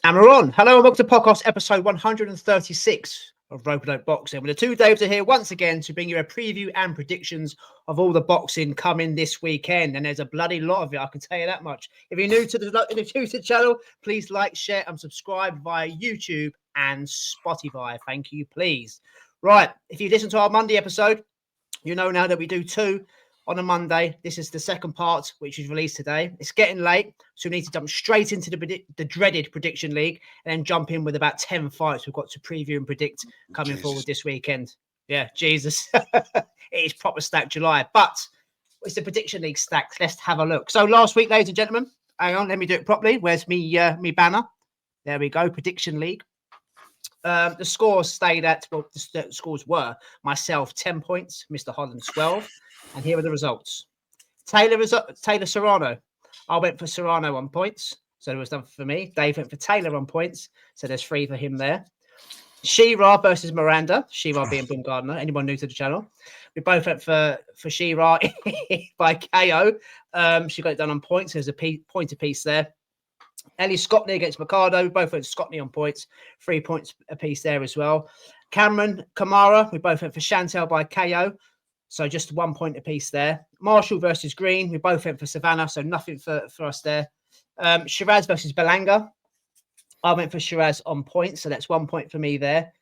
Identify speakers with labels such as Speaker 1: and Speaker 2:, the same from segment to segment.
Speaker 1: And we're on. Hello and welcome to podcast episode 136 of Rope Boxing. Well, the two Daves are here once again to bring you a preview and predictions of all the boxing coming this weekend. And there's a bloody lot of it, I can tell you that much. If you're new to the channel, please like, share and subscribe via YouTube and Spotify. Thank you, please. Right, if you listen to our Monday episode, you know now that we do two on a Monday. This is the second part, which is released today. It's getting late, so we need to jump straight into the dreaded prediction league and then jump in with about 10 fights we've got to preview and predict coming forward this weekend. Yeah, Jesus. It is proper stacked July, but it's the prediction league stacked. Let's have a look. So last week, ladies and gentlemen, hang on, let me do it properly. Where's me banner? There we go, prediction league. The scores stayed at, well, the scores were myself 10 points, Mr. Holland 12. And here are the results. Taylor Serrano. I went for Serrano on points. So it was done for me. Dave went for Taylor on points. So there's 3 for him there. Shira versus Miranda. Shira being Boom Gardner. Anyone new to the channel? We both went for Shira by KO. She got it done on points. There's a point apiece there. Ellie Scotney against Mercado. We both went Scotney on points. 3 points apiece there as well. Cameron Kamara. We both went for Chantel by KO. So just 1 point apiece there. Marshall versus Green. We both went for Savannah, so nothing for us there. Shiraz versus Belanga. I went for Shiraz on points, so that's 1 point for me there.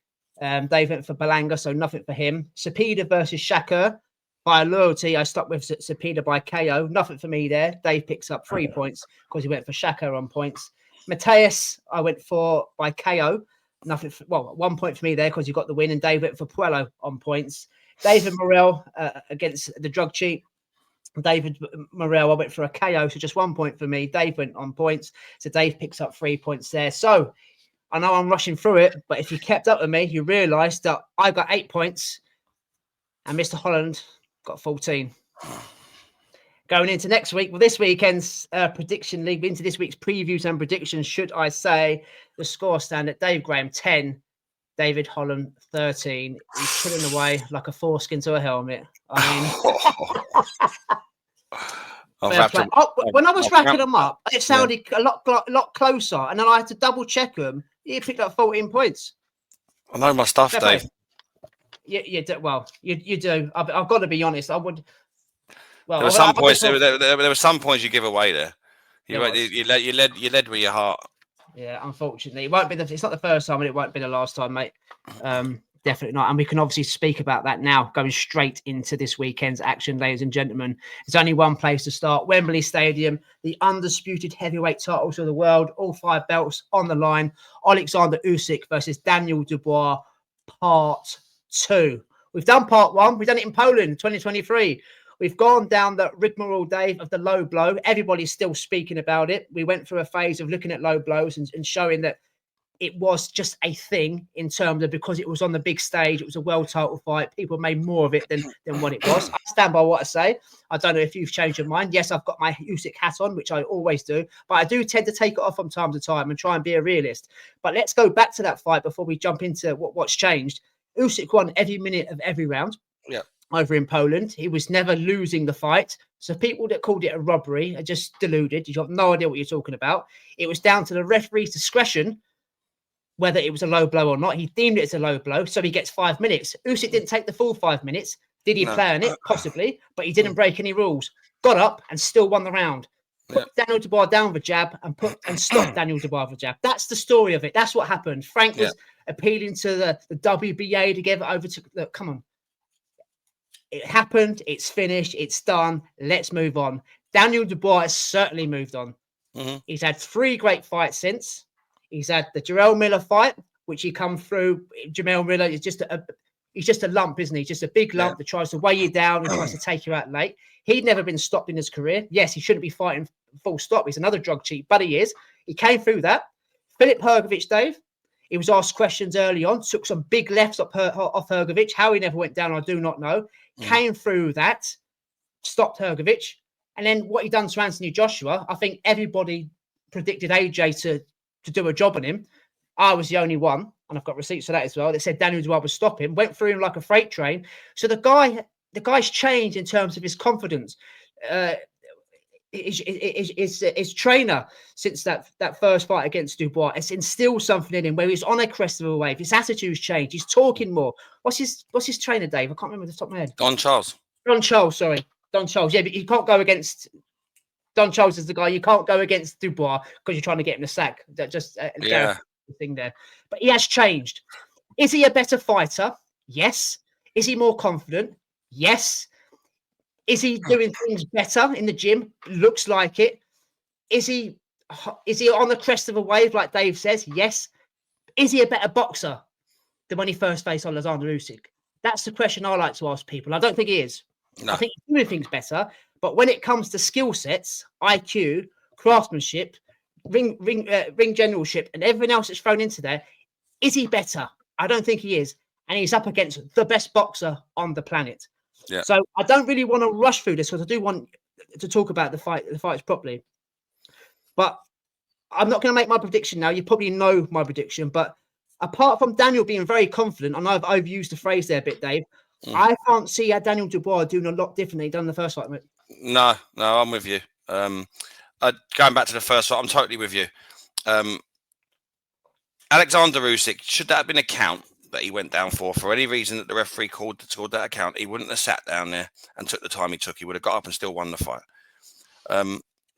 Speaker 1: Dave went for Belanga, so nothing for him. Sapida versus Shakur. By loyalty, I stuck with Sapida by KO. Nothing for me there. Dave picks up 3 points because he went for Shakur on points. Mateus, I went for by KO. Nothing. 1 point for me there because you got the win, and Dave went for Puello on points. David Morrell against the drug cheat. David Morrell, I went for a KO, so just 1 point for me. Dave went on points, so Dave picks up 3 points there. So I know I'm rushing through it, but if you kept up with me, you realise that I got 8 points and Mr. Holland got 14. Going into next week, well, this weekend's prediction league, into this week's previews and predictions, should I say, the score stand at Dave Graham 10. David Holland 13. He's pulling away like a foreskin to a helmet. I mean, when I was racking them up, it sounded a lot closer, and then I had to double check them. He picked up 14 points.
Speaker 2: I know my stuff, Dave.
Speaker 1: You do. Well, you do. I've got to be honest. I would. Well,
Speaker 2: there were some points. There were some points you give away there. You led with your heart.
Speaker 1: Yeah, unfortunately, it won't be. It's not the first time, and it won't be the last time, mate. Definitely not. And we can obviously speak about that now, going straight into this weekend's action, ladies and gentlemen. There's only one place to start: Wembley Stadium, the undisputed heavyweight titles of the world, all 5 belts on the line. Oleksandr Usyk versus Daniel Dubois, part 2. We've done part 1. We've done it in Poland, 2023. We've gone down the rigmarole, Dave, of the low blow. Everybody's still speaking about it. We went through a phase of looking at low blows and showing that it was just a thing in terms of, because it was on the big stage, it was a world title fight. People made more of it than what it was. I stand by what I say. I don't know if you've changed your mind. Yes, I've got my Usyk hat on, which I always do, but I do tend to take it off from time to time and try and be a realist. But let's go back to that fight before we jump into what's changed. Usyk won every minute of every round.
Speaker 2: Yeah.
Speaker 1: Over in Poland, he was never losing the fight. So people that called it a robbery are just deluded. You have no idea what you're talking about. It was down to the referee's discretion whether it was a low blow or not. He deemed it as a low blow, so he gets 5 minutes. Usyk didn't take the full 5 minutes. Did he play on it? Possibly, but he didn't break any rules. Got up and still won the round. Put Daniel Dubois down with a jab and stopped Daniel Dubois with a jab. That's the story of it. That's what happened. Frank was appealing to the WBA to give it over to. Look, come on. It happened. It's finished. It's done. Let's move on. Daniel Dubois has certainly moved on.
Speaker 2: Mm-hmm.
Speaker 1: He's had 3 great fights since. He's had the Jarrell Miller fight, which he come through. Jarrell Miller is he's just a lump, isn't he? Just a big lump that tries to weigh you down and tries to take you out late. He'd never been stopped in his career. Yes, he shouldn't be fighting full stop. He's another drug cheat, but he is. He came through that. Filip Hrgović, Dave, he was asked questions early on, took some big lefts off Hrgović. How he never went down, I do not know. Came through that, stopped Hrgović. And then what he done to Anthony Joshua, I think everybody predicted AJ to do a job on him. I was the only one, and I've got receipts for that as well, that said Daniel Dubois would stop him, went through him like a freight train. So the guy's changed in terms of his confidence. his trainer since that first fight against Dubois, it's instilled something in him where he's on a crest of a wave. His attitude's changed. He's talking more. What's his trainer, Dave? I can't remember the top of my head.
Speaker 2: Don Charles.
Speaker 1: Don Charles. Yeah, but you can't go against Don Charles is the guy. You can't go against Dubois because you're trying to get him to sack. That just the thing there. But he has changed. Is he a better fighter? Yes. Is he more confident? Yes. Is he doing things better in the gym? Looks like it. Is he on the crest of a wave, like Dave says? Yes. Is he a better boxer than when he first faced Oleksandr Usyk? That's the question I like to ask people. I don't think he is. No. I think he's doing things better. But when it comes to skill sets, IQ, craftsmanship, ring generalship, and everything else that's thrown into there, is he better? I don't think he is. And he's up against the best boxer on the planet. Yeah. So I don't really want to rush through this because I do want to talk about the fights properly. But I'm not going to make my prediction now. You probably know my prediction. But apart from Daniel being very confident, I know I've overused the phrase there a bit, Dave. I can't see Daniel Dubois doing a lot differently than the first fight.
Speaker 2: No, I'm with you. Going back to the first fight, I'm totally with you. Oleksandr Usyk, should that have been a count that he went down for any reason that the referee called that account, he wouldn't have sat down there and took the time he took. He would have got up and still won the fight.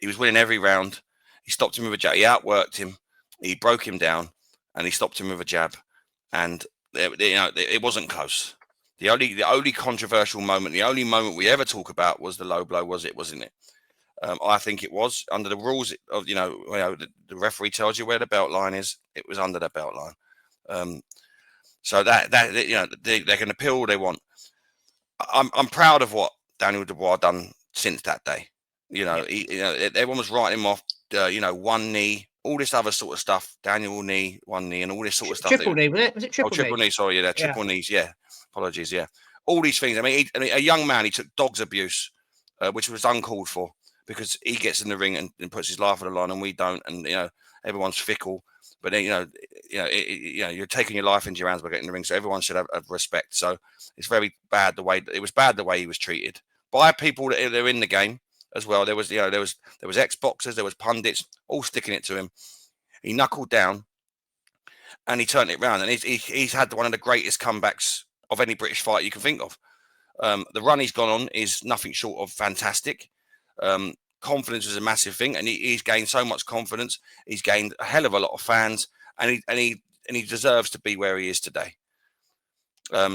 Speaker 2: He was winning every round. He stopped him with a jab. He outworked him. He broke him down, and he stopped him with a jab. And it wasn't close. The only controversial moment, the only moment we ever talk about was the low blow. Wasn't it? I think it was under the rules of the referee tells you where the belt line is. It was under the belt line. So that they can appeal all they want. I'm proud of what Daniel Dubois done since that day. Everyone was writing him off. One knee, all this other sort of stuff. Daniel knee, one knee, and all this sort of stuff.
Speaker 1: Triple knee, wasn't it? Was it triple
Speaker 2: knee? Sorry, yeah, triple knees. Yeah, apologies. Yeah, all these things. I mean, a young man. He took dog's abuse, which was uncalled for because he gets in the ring and puts his life on the line, and we don't. And everyone's fickle. But then, you're taking your life into your hands by getting in the ring. So everyone should have respect. So it's very bad the way he was treated by people that are in the game as well. There was ex-boxers, there was pundits, all sticking it to him. He knuckled down, and he turned it around. And he's had one of the greatest comebacks of any British fighter you can think of. The run he's gone on is nothing short of fantastic. Confidence is a massive thing, and he's gained so much confidence. He's gained a hell of a lot of fans, and he deserves to be where he is today.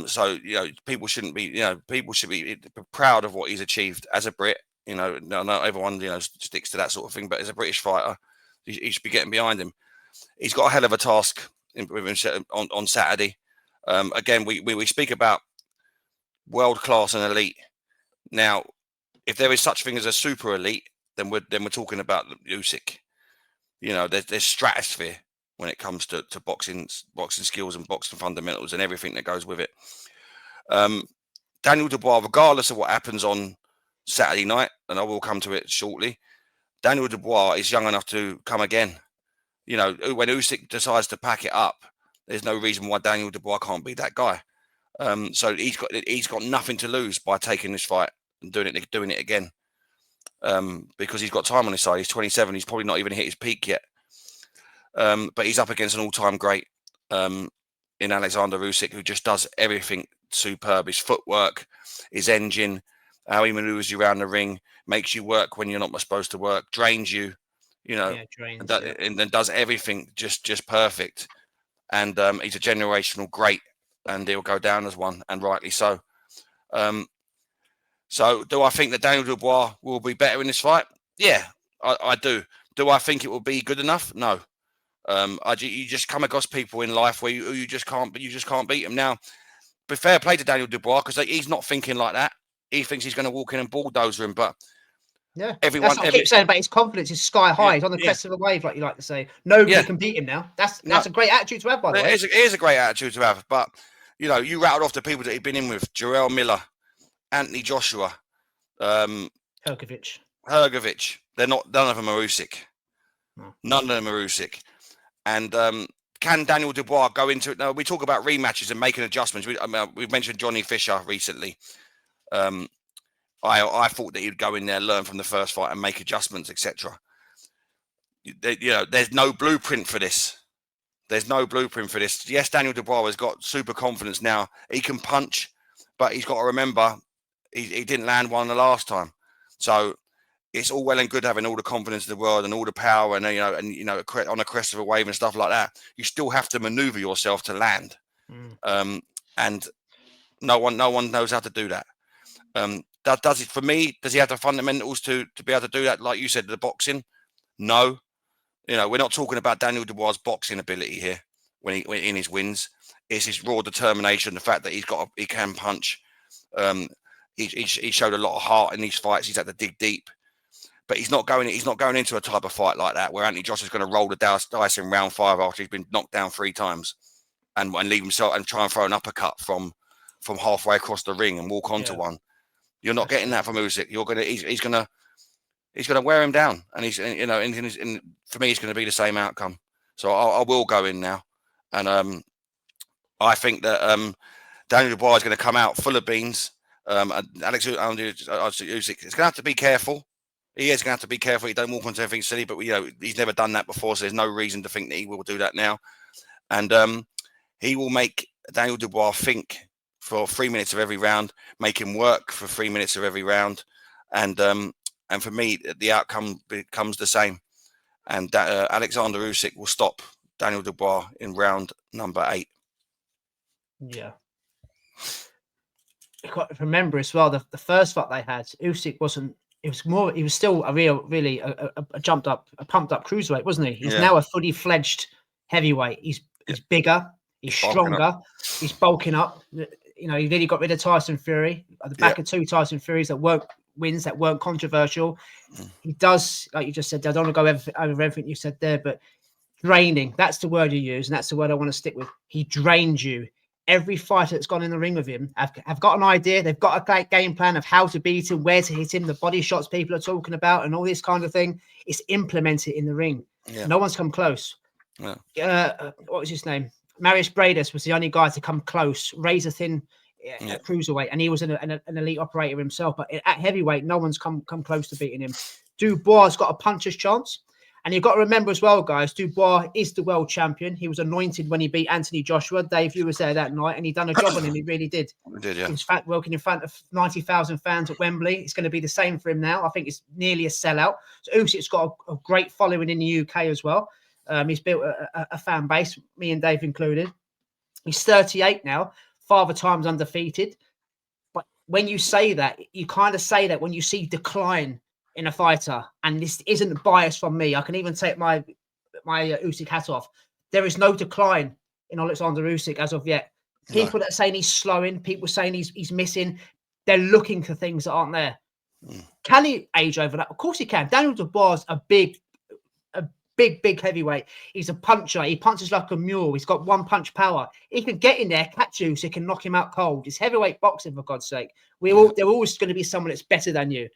Speaker 2: So people should be proud of what he's achieved as a Brit. Not everyone sticks to that sort of thing, but as a British fighter, he should be getting behind him. He's got a hell of a task with him on Saturday. Again, we speak about world class and elite. Now, if there is such thing as a super elite, then we're talking about Usyk. There's stratosphere when it comes to boxing skills and boxing fundamentals and everything that goes with it. Daniel Dubois, regardless of what happens on Saturday night, and I will come to it shortly, Daniel Dubois is young enough to come again. When Usyk decides to pack it up, there's no reason why Daniel Dubois can't be that guy. So he's got nothing to lose by taking this fight and doing it again. Because he's got time on his side. He's 27. He's probably not even hit his peak yet. But he's up against an all-time great in Oleksandr Usyk, who just does everything superb. His footwork, his engine, how he maneuvers you around the ring, makes you work when you're not supposed to work, drains you, and then does everything just perfect. And he's a generational great, and he'll go down as one, and rightly so. So do I think that Daniel Dubois will be better in this fight? Yeah, I do. Do I think it will be good enough? No. You just come across people in life where you just can't beat them. Now, be fair play to Daniel Dubois because he's not thinking like that. He thinks he's going to walk in and bulldozer him, but
Speaker 1: yeah, everyone. That's what I keep saying about his confidence is sky high. He's on the crest of a wave, like you like to say. Nobody can beat him now. That's a great attitude to have, by the way. It
Speaker 2: is a great attitude to have, but you rattled off the people that he's been in with: Jarrell Miller, Anthony Joshua,
Speaker 1: Hrgovic.
Speaker 2: They're not. None of them are Usyk. No. None of them are Usyk. And can Daniel Dubois go into it? Now we talk about rematches and making adjustments. We've mentioned Johnny Fisher recently. I thought that he'd go in there, learn from the first fight, and make adjustments, etc. There's no blueprint for this. There's no blueprint for this. Yes, Daniel Dubois has got super confidence now. He can punch, but he's got to remember he didn't land one the last time. So it's all well and good having all the confidence in the world and all the power and on a crest of a wave and stuff like that. You still have to maneuver yourself to land, and no one knows how to do that. Does it for me? Does he have the fundamentals to be able to do that? Like you said, the boxing, no. We're not talking about Daniel Dubois' boxing ability here when in his wins. It's his raw determination, the fact that he can punch. He showed a lot of heart in these fights. He's had to dig deep, but he's not going into a type of fight like that where Anthony Joshua's going to roll the dice in round 5 after he's been knocked down 3 times and leave himself and try and throw an uppercut from halfway across the ring and walk onto one. You're not getting that from Usyk. He's gonna wear him down, and for me, it's going to be the same outcome. So I will go in now, and I think that Daniel Dubois is going to come out full of beans. Oleksandr Usyk is going to have to be careful. He is going to have to be careful. He don't walk onto anything silly, but he's never done that before, so there's no reason to think that he will do that now. And he will make Daniel Dubois think for 3 minutes of every round, make him work for 3 minutes of every round, and for me, the outcome becomes the same. And Oleksandr Usyk will stop Daniel Dubois in round number 8.
Speaker 1: Yeah. You got to remember as well, the first fight they had, Usyk wasn't. It was more. He was still a pumped up cruiserweight, wasn't he? He's now a fully fledged heavyweight. He's bigger. He's stronger. He's bulking up. He really got rid of Tyson Fury at the back of 2 Tyson Furies that weren't wins, that weren't controversial. He does, like you just said, I don't want to go over everything you said there, but draining, that's the word you use, and that's the word I want to stick with. He drained you. Every fighter that's gone in the ring with him have got an idea. They've got a game plan of how to beat him, where to hit him, the body shots people are talking about, and all this kind of thing. It's implemented in the ring. No one's come close. What was his name? Mario Barrios was the only guy to come close, razor thin at cruiserweight, and he was an elite operator himself. But at heavyweight, no one's come close to beating him. Dubois has got a puncher's chance. And you've got to remember as well, guys, Dubois is the world champion. He was anointed when he beat Anthony Joshua. Dave, you was there that night, and he done a job on him. He really did.
Speaker 2: He did, yeah.
Speaker 1: In fact, working in front of 90,000 fans at Wembley. It's going to be the same for him now. I think it's nearly a sellout. So Usyk's got a great following in the UK as well. He's built a fan base, me and Dave included. He's 38 now, 5 times undefeated. But when you say that, you kind of say that when you see decline in a fighter, and this isn't biased from me. I can even take my Usyk hat off. There is no decline in Oleksandr Usyk as of yet. People that are saying he's slowing, people saying he's missing, they're looking for things that aren't there. Can he age over that? Of course he can. Daniel Dubois is a big heavyweight. He's a puncher. He punches like a mule. He's got one punch power. He can get in there, catch Usyk, and knock him out cold. It's heavyweight boxing, for God's sake. They're always going to be someone that's better than you.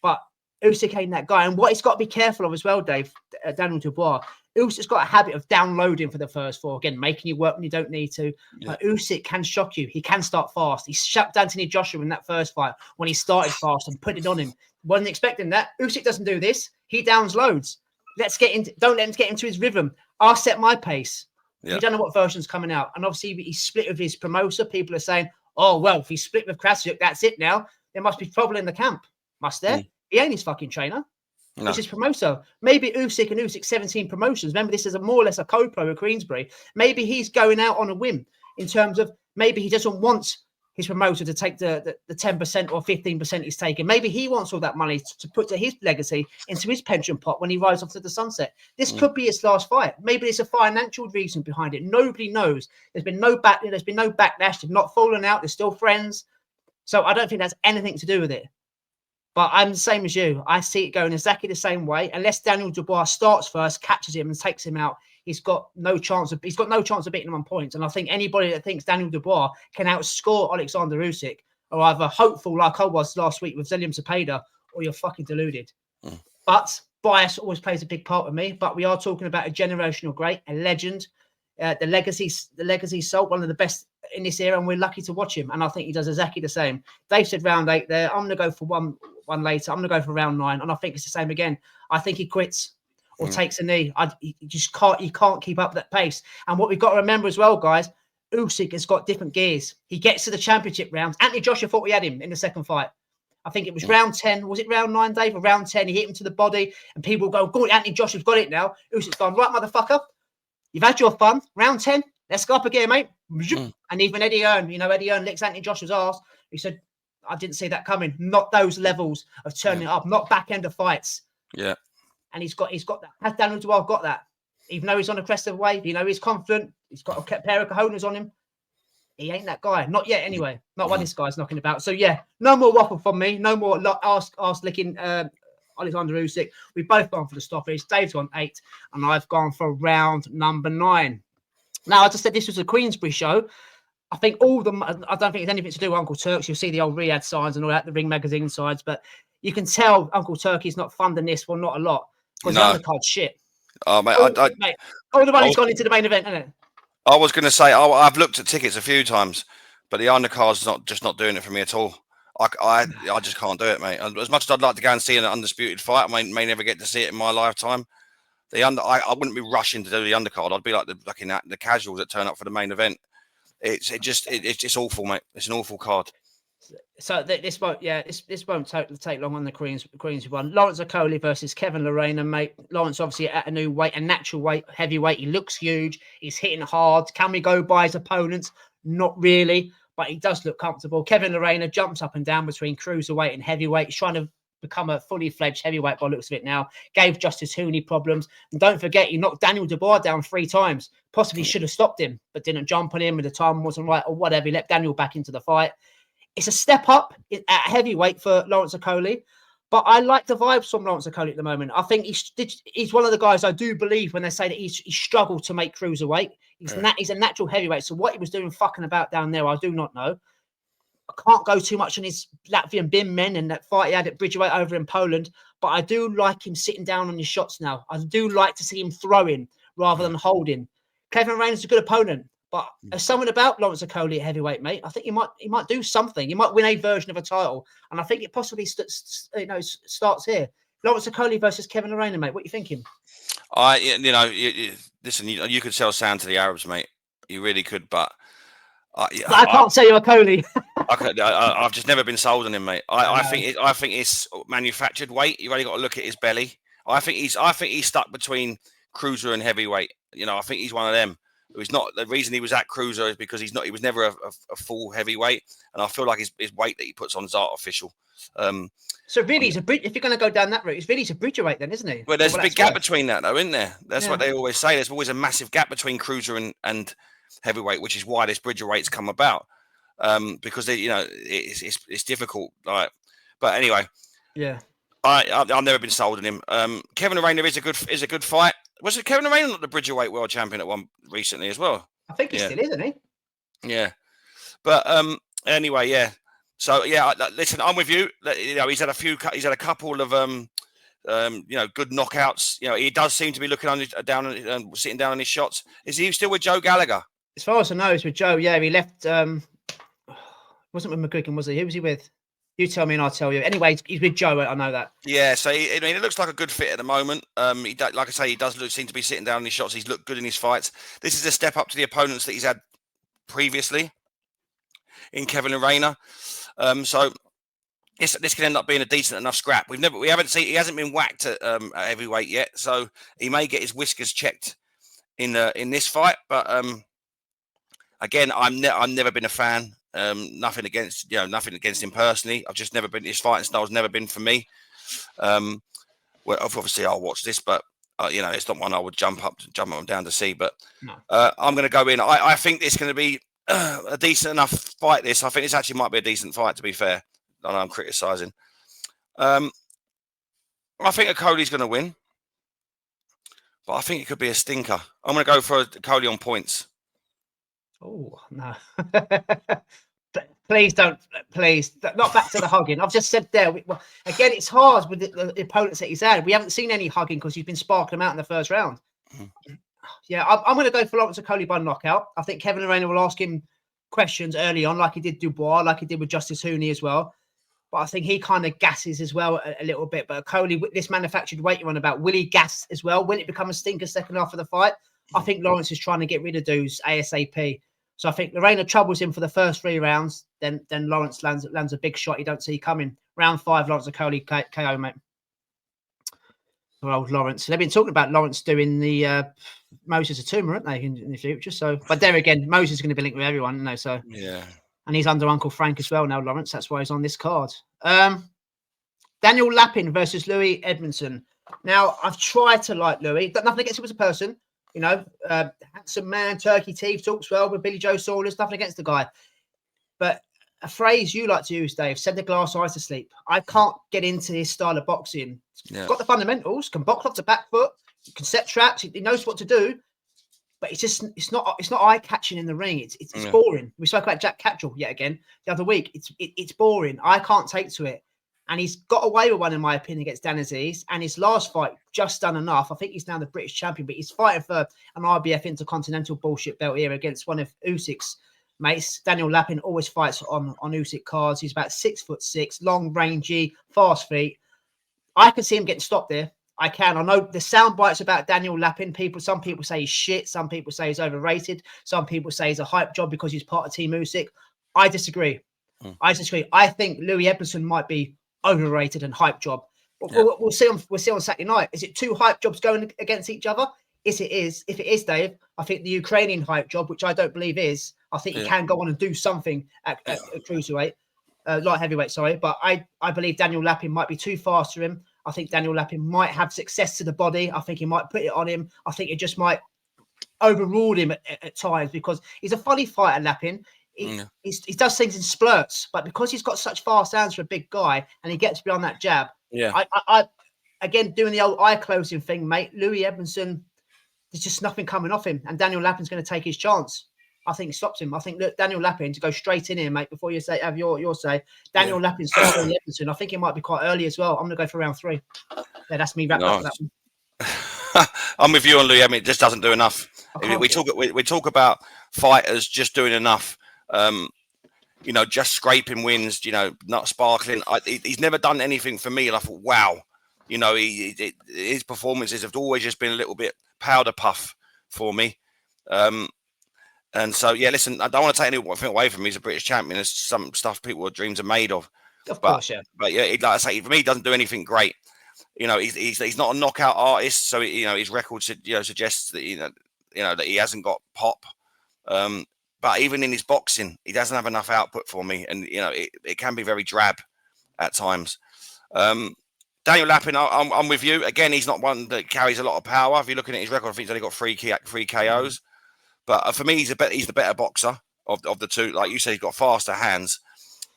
Speaker 1: But Usyk ain't that guy. And what he's got to be careful of as well, Dave, Daniel Dubois, Usyk's got a habit of downloading for the first 4. Again, making you work when you don't need to. Usyk can shock you. He can start fast. He shut Anthony Joshua in that first fight when he started fast and put it on him. Wasn't expecting that. Usyk doesn't do this. He downs loads. Don't let him get into his rhythm. I'll set my pace. You don't know what version's coming out. And obviously he's split with his promoter. People are saying, oh, well, if he's split with Krassyuk, that's it now. There must be trouble in the camp. Must there? He ain't his fucking trainer. No. It's his promoter. Maybe Usyk and Usyk 17 promotions. Remember, this is more or less a co-pro with Queensbury. Maybe he's going out on a whim in terms of maybe he doesn't want his promoter to take the 10% or 15% he's taking. Maybe he wants all that money to put to his legacy into his pension pot when he rides off to the sunset. This could be his last fight. Maybe there's a financial reason behind it. Nobody knows. There's been no backlash. They've not fallen out. They're still friends. So I don't think that's anything to do with it. But I'm the same as you. I see it going exactly the same way. Unless Daniel Dubois starts first, catches him and takes him out, he's got no chance of beating him on points. And I think anybody that thinks Daniel Dubois can outscore Oleksandr Usyk are either hopeful like I was last week with Zelium Cepeda, or you're fucking deluded. But bias always plays a big part of me. But we are talking about a generational great, a legend. the legacy Salt, one of the best in this era, and we're lucky to watch him. And I think he does exactly the same. Dave said round 8 there. I'm going to go for one later. I'm going to go for round 9, and I think it's the same again. I think he quits or takes a knee. He just can't. He can't keep up that pace. And what we've got to remember as well, guys, Usyk has got different gears. He gets to the championship rounds. Anthony Joshua thought we had him in the second fight. I think it was round 10. Was it round 9, Dave? Or round 10? He hit him to the body, and people go, "Good, Anthony Joshua's got it now." Usyk's gone, "Right, motherfucker. You've had your fun. Round 10. Let's go up again, mate." And even Eddie Hearn, Eddie Hearn licks Anthony Joshua's ass. He said, "I didn't see that coming. Not those levels of turning it up. Not back end of fights."
Speaker 2: Yeah.
Speaker 1: And he's got that. Has Daniel Dubois got that? Even though he's on a crest of a wave, he's confident. He's got a pair of cojones on him. He ain't that guy. Not yet, anyway. Not when this guy's knocking about. So, yeah, no more waffle from me. No more ask licking Oleksandr Usyk. We've both gone for the stoppage. Dave's gone 8, and I've gone for round number 9. Now, I just said this was a Queensbury show. I think I don't think it's anything to do with Uncle Turks. You'll see the old Riyadh signs and all that, the Ring magazine sides, but you can tell Uncle Turkey's not funding this. Well, not a lot, because the undercard's shit.
Speaker 2: Oh, mate,
Speaker 1: all the money's gone into the main event, isn't it?
Speaker 2: I was going to say, I've looked at tickets a few times, but the undercard's not doing it for me at all. I just can't do it, mate. As much as I'd like to go and see an undisputed fight, I may never get to see it in my lifetime. I wouldn't be rushing to do the undercard. I'd be like the casuals that turn up for the main event. It's awful, mate. It's an awful card.
Speaker 1: So this won't take long on the Queens one. Lawrence Okolie versus Kevin Lerena, mate. Lawrence obviously at a new weight, a natural weight, heavyweight. He looks huge. He's hitting hard. Can we go by his opponents? Not really, but he does look comfortable. Kevin Lerena jumps up and down between cruiserweight and heavyweight. He's trying to become a fully fledged heavyweight by the looks of it now. Gave Justice Hooney problems. And don't forget, he knocked Daniel Dubois down 3 times. Possibly should have stopped him, but didn't jump on him when the time wasn't right or whatever. He let Daniel back into the fight. It's a step up at heavyweight for Lawrence Okolie, but I like the vibes from Lawrence Okolie at the moment. I think he's one of the guys I do believe when they say that he struggled to make cruiserweight. He's a natural heavyweight. So what he was doing fucking about down there, I do not know. I can't go too much on his Latvian bin men and that fight he had at Bridgeweight over in Poland, but I do like him sitting down on his shots now. I do like to see him throwing rather than holding. Kevin Reigns a good opponent. But there's something about Lawrence Okolie at heavyweight, mate. I think he might do something. He might win a version of a title, and I think it possibly starts here. Lawrence Okolie versus Kevin Lerena, mate. What are you thinking?
Speaker 2: Listen. You could sell sand to the Arabs, mate. You really could, but
Speaker 1: I can't say you're Okolie.
Speaker 2: I've just never been sold on him, mate. I think it's manufactured weight. You've only got to look at his belly. I think he's stuck between cruiser and heavyweight. I think he's one of them. He's not. The reason he was at cruiser is because he was never a full heavyweight, and I feel like his weight that he puts on is artificial.
Speaker 1: So really, if you're going to go down that route, he's a bridgerweight then, isn't he?
Speaker 2: Well, there's a big gap between that, though, isn't there? That's what they always say. There's always a massive gap between cruiser and heavyweight, which is why this bridgerweight's come about. Because it's difficult. Like, but anyway,
Speaker 1: yeah.
Speaker 2: I've never been sold on him. Kevin Lerena is a good fight. Was it Kevin Lerena not the Bridgerweight world champion at one recently as well?
Speaker 1: I think he still is, isn't he?
Speaker 2: Yeah. But anyway, yeah. So yeah, listen, I'm with you. He's had a couple of good knockouts. He does seem to be looking sitting down on his shots. Is he still with Joe Gallagher?
Speaker 1: As far as I know, he's with Joe. Yeah, he left. Wasn't with McGuigan, was he? Who was he with? You tell me and I'll tell you. Anyway, he's with Joe. I know that.
Speaker 2: Yeah, so it looks like a good fit at the moment. Like I say, he does seem to be sitting down in his shots. He's looked good in his fights. This is a step up to the opponents that he's had previously in Kevin Lerena. So this can end up being a decent enough scrap. He hasn't been whacked at heavyweight yet, so he may get his whiskers checked in this fight. But again, I've never been a fan. Nothing against him personally. I've just never been. His fighting style's never been for me. Well, obviously I'll watch this, but it's not one I would jump up and down to see. But no. I'm going to go in. I think it's going to be a decent enough fight. I think this actually might be a decent fight. To be fair, I know I'm criticising. I think Okolie's going to win, but I think it could be a stinker. I'm going to go for Okolie on points.
Speaker 1: Oh, no. Please not back to the hugging. I've just said there. Again, it's hard with the opponents that he's had. We haven't seen any hugging because he's been sparking them out in the first round. Yeah, I'm going to go for Lawrence Okoli by knockout. I think Kevin Lerena will ask him questions early on, like he did Dubois, like he did with Justice Hooney as well. But I think he kind of gasses as well a little bit. But Okoli, this manufactured weight you're on about, will he gas as well? Will it become a stinker second half of the fight? I think Lawrence is trying to get rid of dudes ASAP. So I think Lerena troubles him for the first 3 rounds. Then Lawrence lands a big shot you don't see coming. Round 5, Lawrence Okoli KO, mate. For old Lawrence. They've been talking about Lawrence doing the Moses Atuma, aren't they, in the future? So, but there again, Moses is going to be linked with everyone, you know. So
Speaker 2: yeah,
Speaker 1: and he's under Uncle Frank as well now, Lawrence. That's why he's on this card. Daniel Lapin versus Louis Edmondson. Now, I've tried to like Louis. Got nothing against him as a person. You know, handsome man, turkey teeth, talks well with Billy Joe Saunders. Nothing against the guy. But a phrase you like to use, Dave, send the glass eyes to sleep. I can't get into his style of boxing.
Speaker 2: yeah.
Speaker 1: Got the fundamentals, can box off the back foot, can set traps, he knows what to do. But it's not eye-catching in the ring. It's boring. We spoke about Jack Catchell yet again the other week. It's boring. I can't take to it. And he's got away with one, in my opinion, against Dan Aziz. And his last fight just done enough. I think he's now the British champion, but he's fighting for an RBF Intercontinental bullshit belt here against one of Usyk's mates. Daniel Lapin always fights on Usyk cards. He's about 6'6", long, rangy, fast feet. I can see him getting stopped there. I can. I know the sound bites about Daniel Lapin. Some people say he's shit. Some people say he's overrated. Some people say he's a hype job because he's part of Team Usyk. I disagree. I think Louis Edmondson might be overrated and hype job. We'll see on Saturday night. Is it 2 hype jobs going against each other? If it is, Dave, I think the Ukrainian hype job, which I don't believe is, I think he can go on and do something at cruiserweight, light heavyweight, sorry. But I believe Daniel Lapin might be too fast for him. I think Daniel Lapin might have success to the body. I think he might put it on him. I think it just might overrule him at times because he's a funny fighter, Lapin. He does things in splurts, but because he's got such fast hands for a big guy and he gets beyond that jab, I again, doing the old eye closing thing, mate, Louis Edmondson, there's just nothing coming off him. And Daniel Lapin's going to take his chance. I think it stops him. I think, look, Daniel Lapin, to go straight in here, mate, before you have your say, Daniel Lapin stops Louis Edmondson. I think it might be quite early as well. I'm going to go for round 3. Yeah, that's me wrapped up for that one.
Speaker 2: I'm with you on Louis. I mean, it just doesn't do enough. We talk about fighters just doing enough. You know, just scraping wins. You know, not sparkling. He's never done anything for me. And I thought, wow. You know, his performances have always just been a little bit powder puff for me. And so, yeah, listen, I don't want to take anything away from him. He's a British champion. There's some stuff people's dreams are made of.
Speaker 1: Of course, yeah.
Speaker 2: But yeah, like I say, for me, he doesn't do anything great. You know, he's not a knockout artist, so you know his record suggests that you know that he hasn't got pop. But even in his boxing, he doesn't have enough output for me, and you know it can be very drab at times. Daniel Lapin, I'm with you again. He's not one that carries a lot of power. If you're looking at his record, I think he's only got 3 KOs. But for me, he's the better boxer of the two. Like you say, he's got faster hands.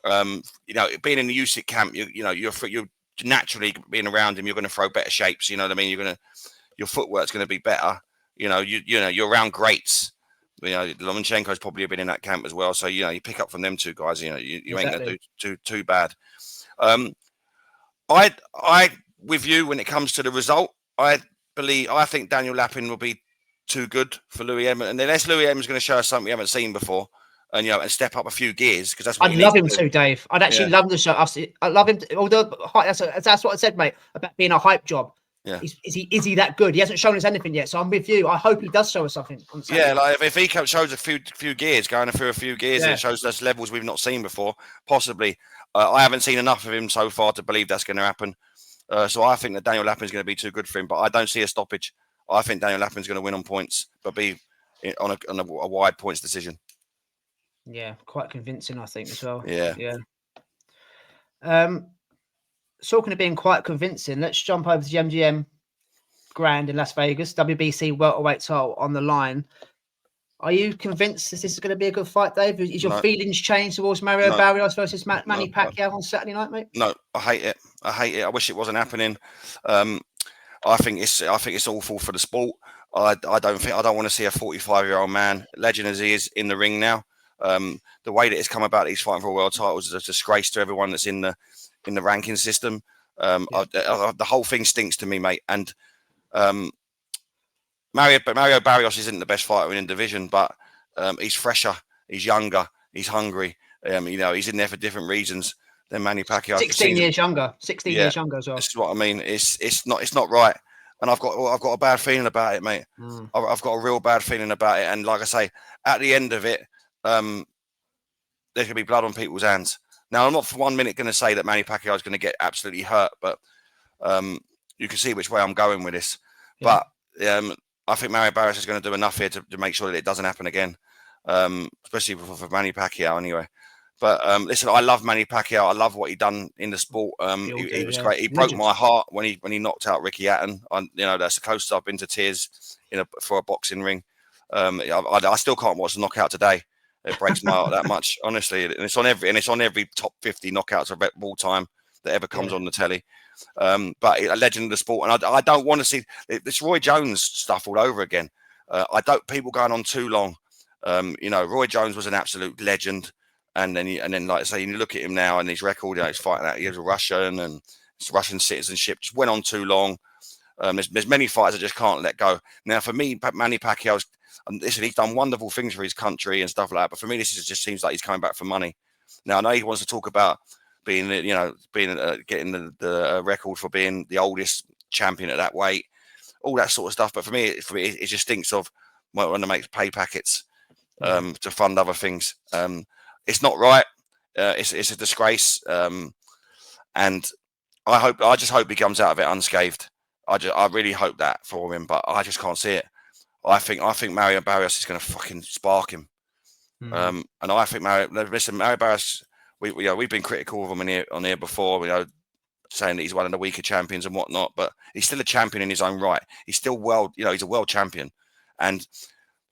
Speaker 2: You know, being in the Usyk camp, you're naturally being around him, you're going to throw better shapes. You know what I mean? Your footwork's going to be better. You know, you're around greats. You know, Lomachenko's probably been in that camp as well. So you know, you pick up from them 2 guys. You know, you ain't going to do too bad. I with you when it comes to the result. I think Daniel Lapin will be too good for Louis Edmondson, and unless Louis Edmondson's going to show us something we haven't seen before. And and step up a few gears because that's what
Speaker 1: I'd love him too, Dave. I'd actually love to show us. I love him. Although that's what I said, mate, about being a hype job. Yeah, is he that good? He hasn't shown us anything yet, so I'm with you. I hope he does show us something.
Speaker 2: Yeah, like if he shows a few gears, going through a few gears, and it shows us levels we've not seen before. Possibly, I haven't seen enough of him so far to believe that's going to happen. So I think that Daniel Lapin's going to be too good for him, but I don't see a stoppage. I think Daniel Lapin's going to win on points, but be on a wide points decision.
Speaker 1: Yeah, quite convincing, I think, as well.
Speaker 2: Yeah.
Speaker 1: Talking of being quite convincing, let's jump over to the MGM Grand in Las Vegas. WBC welterweight title on the line. Are you convinced this is going to be a good fight, Dave? Is your feelings changed towards Mario Barrios versus Manny Pacquiao on Saturday night, mate? No,
Speaker 2: I hate it. I wish it wasn't happening. I think it's awful for the sport. I don't want to see a 45-year-old man, legend as he is, in the ring now. The way that it's come about, he's fighting for a world title is a disgrace to everyone that's in the ranking system. The whole thing stinks to me, mate. And Mario Barrios isn't the best fighter in the division, but he's fresher, he's younger, he's hungry. He's in there for different reasons than Manny Pacquiao.
Speaker 1: 16 years younger. 16 years younger as well.
Speaker 2: This is what I mean. It's not right, and I've got a bad feeling about it, mate. I've got a real bad feeling about it, and like I say, at the end of it, there's gonna be blood on people's hands. Now, I'm not for 1 minute going to say that Manny Pacquiao is going to get absolutely hurt, but you can see which way I'm going with this. Yeah. But I think Mario Barrios is going to do enough here to make sure that it doesn't happen again, especially for Manny Pacquiao anyway. But listen, I love Manny Pacquiao. I love what he done in the sport. He was great. He broke my heart when he knocked out Ricky Hatton. That's the closest I've been to tears for a boxing ring. I still can't watch the knockout today. It breaks my heart that much, honestly. And it's on every top 50 knockouts of all time that ever comes on the telly. But a legend of the sport, and I don't want to see this Roy Jones stuff all over again. People going on too long. Roy Jones was an absolute legend, and then like I say, you look at him now and his record. He's fighting out. He was a Russian and his Russian citizenship just went on too long. There's many fighters that just can't let go. Now, for me, Manny Pacquiao's. Listen, he's done wonderful things for his country and stuff like that. But for me, this just seems like he's coming back for money. Now, I know he wants to talk about getting the record for being the oldest champion at that weight, all that sort of stuff. But for me, it just stinks of when to make pay packets to fund other things. It's not right. It's a disgrace. And I just hope he comes out of it unscathed. I really hope that for him, but I just can't see it. I think Mario Barrios is going to fucking spark him, and I think Mario Barrios. We've been critical of him on here before, saying that he's one of the weaker champions and whatnot, but he's still a champion in his own right. He's still he's a world champion, and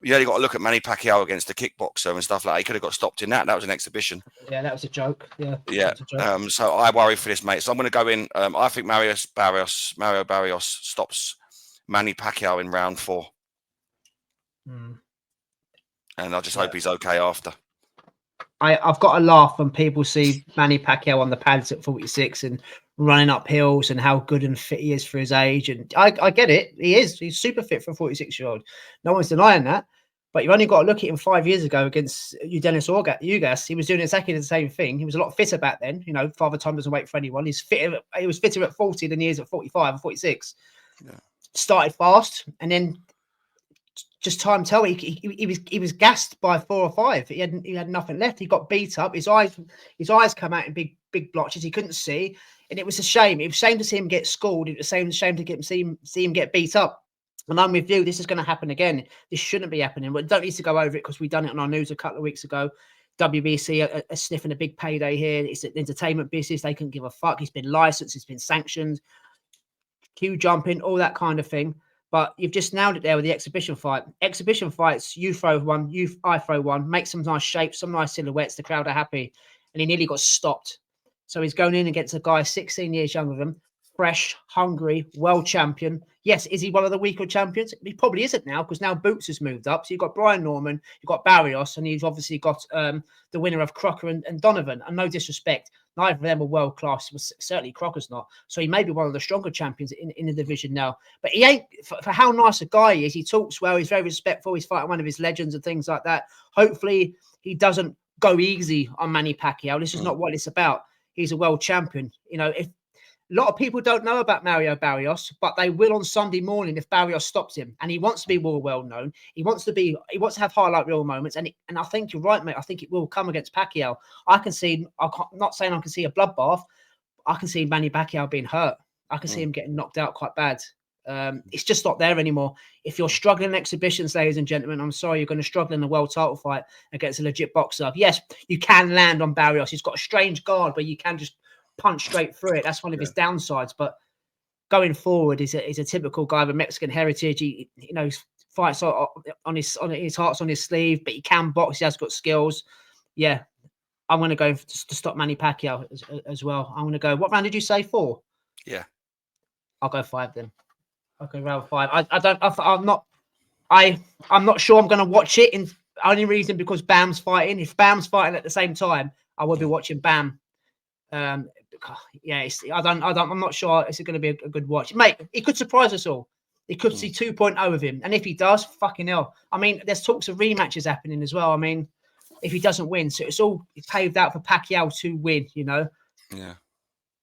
Speaker 2: you only got to look at Manny Pacquiao against the kickboxer and stuff like that. He could have got stopped in that. That was an exhibition.
Speaker 1: Yeah, that was a joke.
Speaker 2: Yeah. So I worry for this, mate. So I'm going to go in. I think Mario Barrios stops Manny Pacquiao in round 4. And I just hope he's okay after.
Speaker 1: I've got to laugh when people see Manny Pacquiao on the pads at 46 and running up hills and how good and fit he is for his age. And I get it. He's super fit for a 46-year-old. No one's denying that. But you've only got to look at him 5 years ago against Dennis Ugas. He was doing exactly the same thing. He was a lot fitter back then. Father Time doesn't wait for anyone. He was fitter at 40 than he is at 45 or 46. Yeah. Started fast, and then just time tell he was gassed by 4 or 5. He had nothing left. He got beat up. His eyes come out in big blotches. He couldn't see, and it was a shame. It was a shame to see him get schooled. It was a shame to see him get beat up. And I'm with you. This is going to happen again. This shouldn't be happening. But don't need to go over it because we done it on our news a couple of weeks ago. WBC are sniffing a big payday here. It's an entertainment business. They couldn't give a fuck. He's been licensed. He's been sanctioned. Queue jumping, all that kind of thing. But you've just nailed it there with the exhibition fight. Exhibition fights, you throw one, I throw one, make some nice shapes, some nice silhouettes. The crowd are happy. And he nearly got stopped. So he's going in against a guy 16 years younger than him, fresh, hungry, world champion. Yes, is he one of the weaker champions? He probably isn't now because now Boots has moved up. So you've got Brian Norman, you've got Barrios, and you've obviously got the winner of Crocker and Donovan. And no disrespect, neither of them are world class. Certainly Crocker's not. So he may be one of the stronger champions in the division now. But he ain't, for how nice a guy he is, he talks well, he's very respectful, he's fighting one of his legends and things like that. Hopefully he doesn't go easy on Manny Pacquiao. This is not what it's about. He's a world champion. If a lot of people don't know about Mario Barrios, but they will on Sunday morning if Barrios stops him. And he wants to be more well known. He wants to have highlight reel moments. And I think you're right, mate. I think it will come against Pacquiao. I'm not saying I can see a bloodbath. I can see Manny Pacquiao being hurt. I can see him getting knocked out quite bad. It's just not there anymore. If you're struggling in exhibitions, ladies and gentlemen, I'm sorry, you're going to struggle in a world title fight against a legit boxer. Yes, you can land on Barrios. He's got a strange guard where you can just punch straight through it. That's one of his downsides. But going forward, he's a typical guy with Mexican heritage. He fights on his heart's on his sleeve, but he can box. He has got skills. Yeah, I'm going to go to stop Manny Pacquiao as well. I'm going to go. What round did you say? 4?
Speaker 2: Yeah,
Speaker 1: I'll go 5 then. I'll go round 5. I'm not sure I'm going to watch it. In only reason because Bam's fighting. If Bam's fighting at the same time, I will be watching Bam. I'm not sure it's going to be a good watch, mate. He could surprise us all. He could see 2.0 of him. And if he does, fucking hell. I mean, there's talks of rematches happening as well. I mean, if he doesn't win, so it's all paved out for Pacquiao to win, you know?
Speaker 2: Yeah.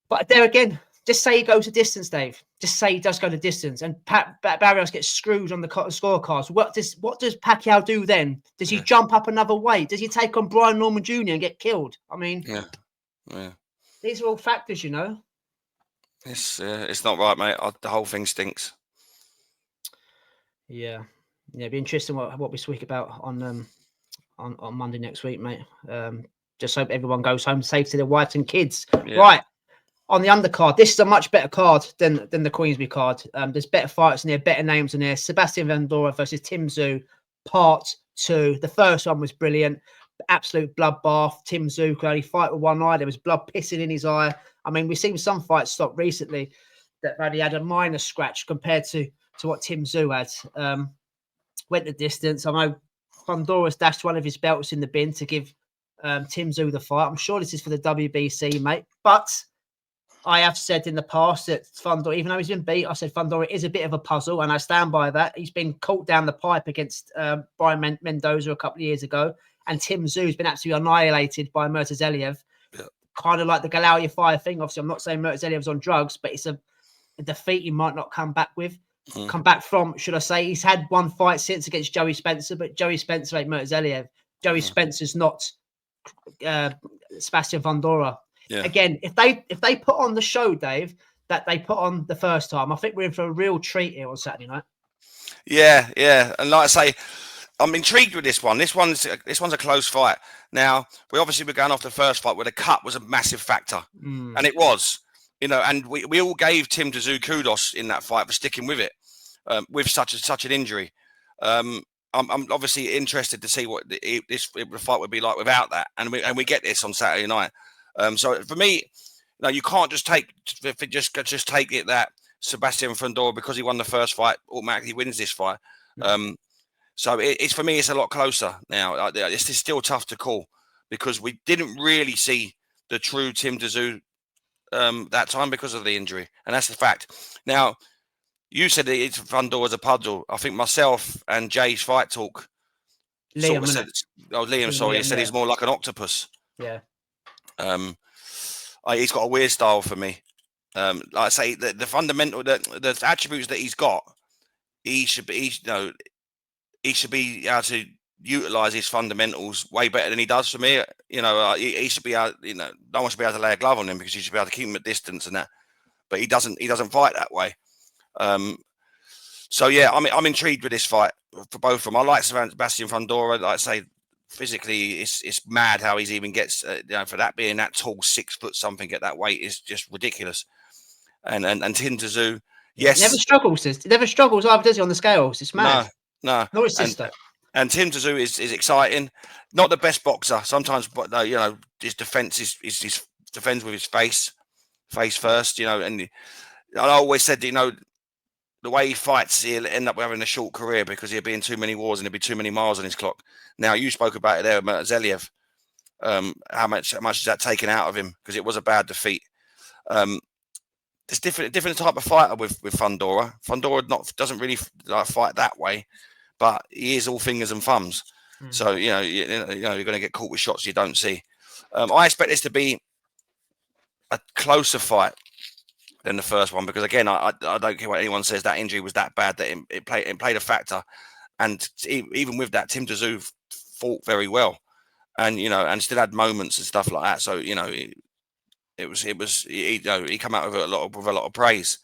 Speaker 1: But there again, just say he goes to distance, Dave. Just say he does go to distance, and Barrios gets screwed on the scorecards. What does Pacquiao do then? Does he jump up another weight? Does he take on Brian Norman Jr. and get killed? I mean, these are all factors, you know.
Speaker 2: It's not right, mate. The whole thing stinks.
Speaker 1: Yeah, it'd be interesting what we speak about on Monday next week, mate. Just hope everyone goes home safe to their wives and kids. Yeah. Right. On the undercard, this is a much better card than the Queensberry card. There's better fights in there, better names in there. Sebastian Fundora versus Tim Tszyu, part 2. The first one was brilliant. Absolute bloodbath. Tim Tszyu could only fight with one eye. There was blood pissing in his eye. I mean, we've seen some fights stop recently that only had a minor scratch compared to what Tim Tszyu had. Went the distance. I know Fundora's dashed one of his belts in the bin to give Tim Tszyu the fight. I'm sure this is for the WBC, mate. But I have said in the past that Fundora, even though he's been beat, I said Fundora is a bit of a puzzle, and I stand by that. He's been caught down the pipe against Brian Mendoza a couple of years ago, and Tim Tszyu has been absolutely annihilated by Murtazaliev. Yeah. Kind of like the Galalia fire thing. Obviously, I'm not saying Murtazaliev's on drugs, but it's a defeat he might not come back with. Come back from, should I say. He's had one fight since against Joey Spencer, but Joey Spencer ain't Murtazaliev. Joey Spencer's not Sebastian Fundora. Yeah. Again, if they put on the show, Dave, that they put on the first time, I think we're in for a real treat here on Saturday night.
Speaker 2: Yeah. And like I say, I'm intrigued with this one. This one's a close fight. Now, we're going off the first fight where the cut was a massive factor. And it was. You know, and we all gave Tim Tszyu kudos in that fight for sticking with it, with such an injury. I'm obviously interested to see what the fight would be like without that, and we get this on Saturday night. So for me, you can't just take it that Sebastian Fundora, because he won the first fight, automatically wins this fight. So it's for me, it's a lot closer now. It's still tough to call because we didn't really see the true Tim Tszyu that time because of the injury, and that's the fact. Now, you said that it's Fundora's a puzzle. I think myself and Jay's Fight Talk
Speaker 1: Liam
Speaker 2: said he's more like an octopus.
Speaker 1: Yeah.
Speaker 2: He's got a weird style for me. Like I say, the fundamental, the attributes that he's got, he should be able to utilize his fundamentals way better than he does for me. He should be able, no one should be able to lay a glove on him because he should be able to keep him at distance and that. But he doesn't fight that way. So yeah, I'm intrigued with this fight for both of them. I like Sebastian Fundora. Like I say, physically, it's mad how he even gets for that being that tall, 6 foot something at that weight is just ridiculous. And Tim Tszyu, yes,
Speaker 1: never struggles either, does he, on the scales? It's mad.
Speaker 2: No,
Speaker 1: nor his sister.
Speaker 2: And Tim Tszyu is exciting. Not the best boxer sometimes, but his defense is defends with his face first. And I always said, the way he fights, he'll end up having a short career because he'll be in too many wars and there'll be too many miles on his clock. Now, you spoke about it there, Murtazaliev. How much is that taken out of him? Because it was a bad defeat. There's different type of fighter with Fundora. Fundora doesn't really fight that way, but he is all fingers and thumbs. So you're going to get caught with shots you don't see. I expect this to be a closer fight than the first one because again, I don't care what anyone says. That injury was that bad that it played a factor, and even with that, Tim Tszyu fought very well, and and still had moments and stuff like that. So he come out with a lot of praise.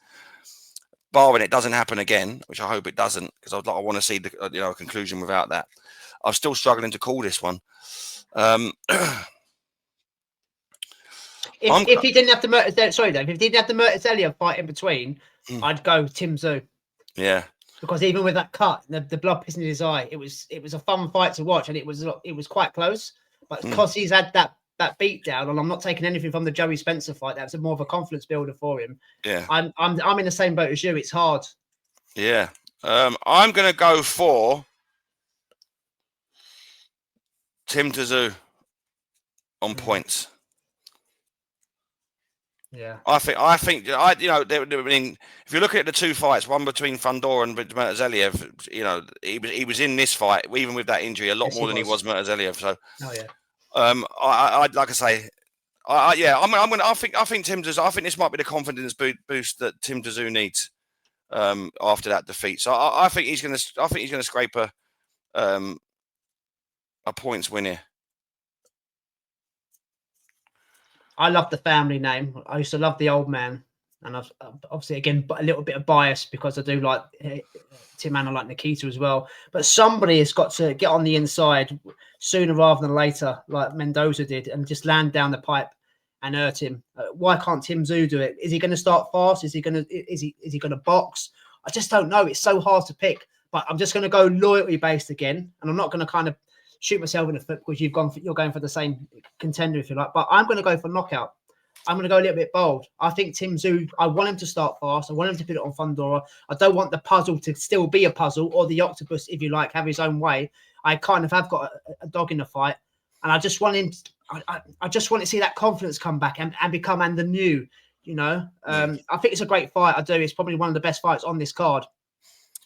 Speaker 2: Barring it doesn't happen again, which I hope it doesn't, because I want to see a conclusion without that. I'm still struggling to call this one.
Speaker 1: If he didn't have the Dave, if he didn't have the Murtazaliev fight in between, I'd go Tim Tszyu.
Speaker 2: Yeah. Because
Speaker 1: even with that cut, the blood pissing in his eye, it was a fun fight to watch, and it was quite close. But because he's had that beat down, and I'm not taking anything from the Joey Spencer fight, that's more of a confidence builder for him.
Speaker 2: Yeah.
Speaker 1: I'm in the same boat as you. It's hard.
Speaker 2: Yeah. I'm gonna go for Tim Tszyu on points.
Speaker 1: Yeah.
Speaker 2: I think, I mean, if you look at the two fights, one between Fundora and Murtazaliev, he was in this fight, even with that injury, a lot more than he was Murtazaliev. So,
Speaker 1: oh yeah,
Speaker 2: I like I say, I think Tim Tszyu, I think this might be the confidence boost that Tim Tszyu needs after that defeat. So I think he's gonna scrape a points win here.
Speaker 1: I love the family name. I used to love the old man, and I've obviously again a little bit of bias because I do like Tim and I like Nikita as well. But somebody has got to get on the inside sooner rather than later, like Mendoza did, and just land down the pipe and hurt him. Why can't Tim Tszyu do it? Is he going to start fast? Is he going to box? I just don't know. It's so hard to pick. But I'm just going to go loyalty based again, and I'm not going to kind of shoot myself in the foot because you're going for the same contender if you like. But I'm going to go for knockout. I'm going to go a little bit bold. I think Tim Tszyu, I want him to start fast. I want him to put it on Fundora. I don't want the puzzle to still be a puzzle, or the octopus, if you like, have his own way. I kind of have got a dog in the fight, and I just want him. I just want to see that confidence come back and become the new. I think it's a great fight. I do. It's probably one of the best fights on this card.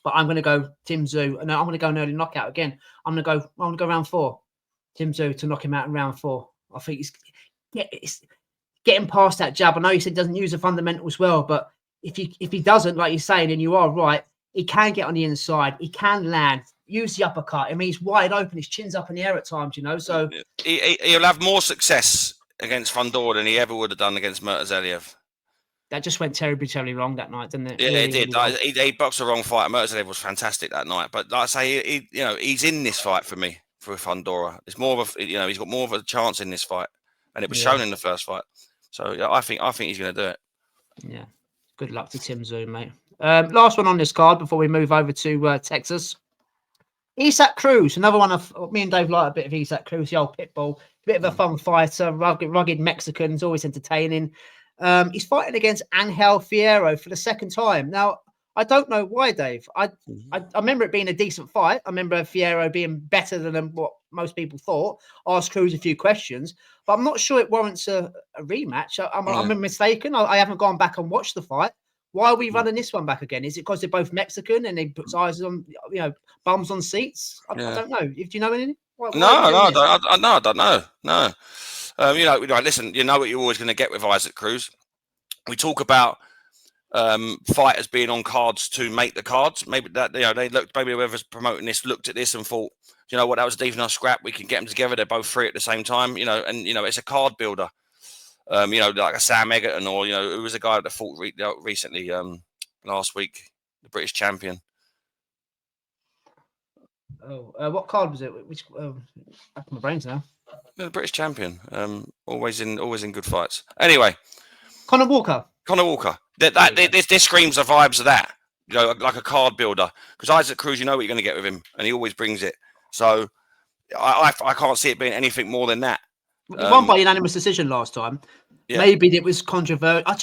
Speaker 1: But I'm going to go Tim Tszyu, and I'm going to go an early knockout again. I'm going to go round 4. Tim Tszyu to knock him out in round 4. I think it's getting past that jab. I know he said he doesn't use the fundamentals well, but if he doesn't, like you're saying, and you are right, he can get on the inside. He can land, use the uppercut. I mean, he's wide open. His chin's up in the air at times, So
Speaker 2: he'll have more success against Fundora than he ever would have done against Murtazaliev.
Speaker 1: That just went terribly, terribly wrong that night, didn't it?
Speaker 2: Yeah,
Speaker 1: really,
Speaker 2: it did.
Speaker 1: Really
Speaker 2: he boxed the wrong fight. Murtazaliev was fantastic that night, but like I say, he's in this fight for me for Fundora. It's more of a, he's got more of a chance in this fight, and it was shown in the first fight. So yeah, I think he's going to do it.
Speaker 1: Yeah. Good luck to Tim Tszyu, mate. Last one on this card before we move over to Texas. Isaac Cruz, another one of me and Dave like a bit of Isaac Cruz, the old pit bull, bit of a fun fighter, rugged Mexicans, always entertaining. He's fighting against Angel Fierro for the second time. Now, I don't know why, Dave. I remember it being a decent fight. I remember Fierro being better than what most people thought. Asked Cruz a few questions, but I'm not sure it warrants a rematch. I'm mistaken. I haven't gone back and watched the fight. Why are we running this one back again? Is it because they're both Mexican and they put eyes on, bums on seats? I don't know. Do you know anything?
Speaker 2: I don't know. No. Listen, you know what you're always going to get with Isaac Cruz. We talk about fighters being on cards to make the cards. Maybe that maybe whoever's promoting this looked at this and thought, you know what, that was a decent enough scrap. We can get them together. They're both free at the same time. It's a card builder. Like a Sam Egerton, or who was a guy that fought recently last week, the British champion.
Speaker 1: What card was it? Which back in my brains now.
Speaker 2: The British champion. Always in good fights. Anyway,
Speaker 1: Conor Walker.
Speaker 2: This screams the vibes of that. Like a card builder. Because Isaac Cruz, you know what you're going to get with him, and he always brings it. So I can't see it being anything more than that.
Speaker 1: He won by unanimous decision last time. Yeah. Maybe it was controversial. I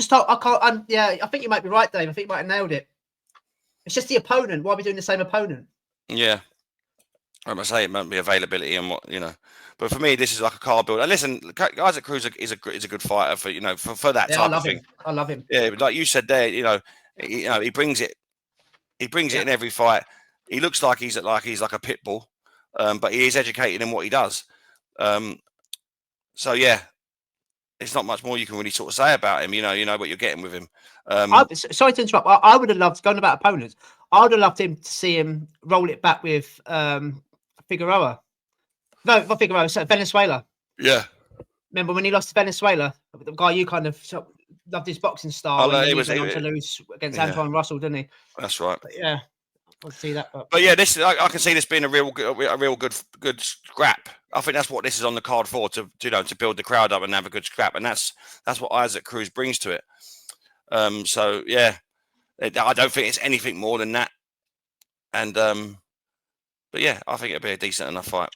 Speaker 1: think you might be right, Dave. I think you might have nailed it. It's just the opponent. Why are we doing the same opponent?
Speaker 2: Yeah. I must say it might be availability and what, But for me, this is like a card builder. And listen, Isaac Cruz is a good fighter for that type of thing.
Speaker 1: I love him.
Speaker 2: Yeah, like you said there, he brings it. He brings it in every fight. He looks like he's like a pit bull, but he is educated in what he does. So yeah, it's not much more you can really sort of say about him. You know what you're getting with him.
Speaker 1: Sorry to interrupt. I would have loved, going about opponents, I would have loved him to see him roll it back with Figueroa. No, not Figueroa, so Venezuela.
Speaker 2: Yeah.
Speaker 1: Remember when he lost to Venezuela? The guy you kind of loved his boxing style. He went on to lose against Antoine Russell, didn't he?
Speaker 2: That's right.
Speaker 1: But yeah, I'll see that.
Speaker 2: But yeah, I can see this being a real good scrap. I think that's what this is on the card for, to build the crowd up and have a good scrap, and that's what Isaac Cruz brings to it. So yeah, I don't think it's anything more than that. And but yeah, I think it'll be a decent enough fight.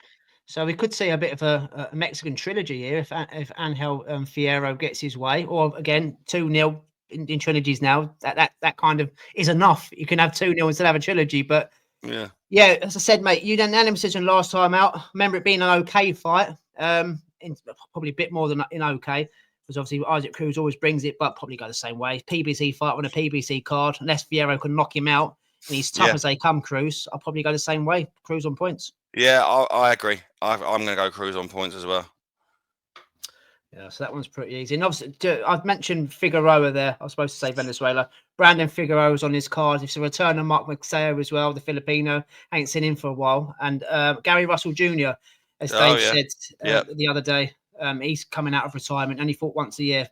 Speaker 1: So we could see a bit of a Mexican trilogy here if Angel Fierro gets his way, or again 2-0 in trilogies now. That kind of is enough. You can have 2-0 instead of have a trilogy, but yeah. As I said, mate, you done an unanimous decision last time out. Remember it being an okay fight, probably a bit more than in okay. It because obviously Isaac Cruz always brings it, but probably go the same way. PBC fight on a PBC card, unless Fierro can knock him out and he's tough as they come, Cruz. I'll probably go the same way. Cruz on points.
Speaker 2: Yeah, I agree. I'm going to go Cruz on points as well.
Speaker 1: Yeah, so that one's pretty easy. And obviously, I've mentioned Figueroa there. I was supposed to say Venezuela. Brandon Figueroa's on his card. It's a return of Mark Maxeo as well, the Filipino. Ain't seen him for a while. And Gary Russell Jr., as Dave said the other day, he's coming out of retirement. Only fought once a year.